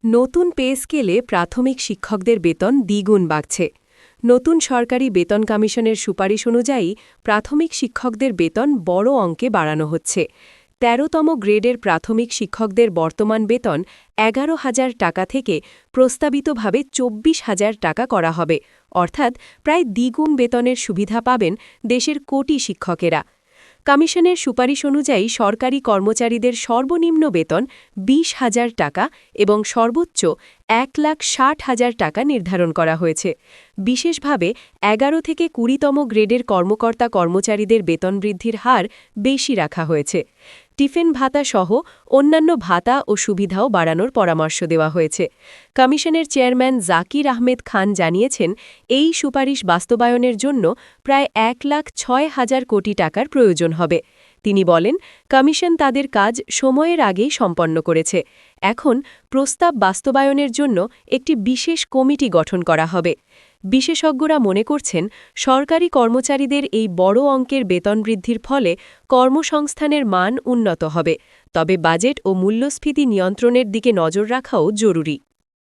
নতুন পে স্কেলে প্রাথমিক শিক্ষকদের বেতন দ্বিগুণ বাড়ছে। নতুন সরকারি বেতন কমিশনের সুপারিশ অনুযায়ী প্রাথমিক শিক্ষকদের বেতন বড় অঙ্কে বাড়ানো হচ্ছে। ১৩তম গ্রেডের প্রাথমিক শিক্ষকদের বর্তমান বেতন ১১,০০০ টাকা থেকে প্রস্তাবিতভাবে ২৪,০০০ টাকা করা হবে, অর্থাৎ প্রায় দ্বিগুণ বেতনের সুবিধা পাবেন দেশের কোটি শিক্ষকেরা। কমিশনের সুপারিশ অনুযায়ী সরকারি কর্মচারীদের সর্বনিম্ন বেতন ২০,০০০ টাকা এবং সর্বোচ্চ ১,৬০,০০০ টাকা নির্ধারণ করা হয়েছে। বিশেষভাবে ১১ থেকে ২০তম গ্রেডের কর্মকর্তা কর্মচারীদের বেতন বৃদ্ধির হার বেশি রাখা হয়েছে। টিফিন ভাতা সহ অন্যান্য ভাতা ও সুবিধাও বাড়ানোর পরামর্শ দেওয়া হয়েছে। কমিশনের চেয়ারম্যান জাকির আহমেদ খান জানিয়েছেন, এই সুপারিশ বাস্তবায়নের জন্য প্রায় ১,৬০,০০০ কোটি টাকার প্রয়োজন হবে। তিনি বলেন, কমিশন তাদের কাজ সময়ের আগেই সম্পন্ন করেছে। এখন প্রস্তাব বাস্তবায়নের জন্য একটি বিশেষ কমিটি গঠন করা হবে। বিশেষজ্ঞরা মনে করছেন, সরকারি কর্মচারীদের এই বড় অঙ্কের বেতন বৃদ্ধির ফলে কর্মসংস্থানের মান উন্নত হবে, তবে বাজেট ও মূল্যস্ফীতি নিয়ন্ত্রণের দিকে নজর রাখাও জরুরি।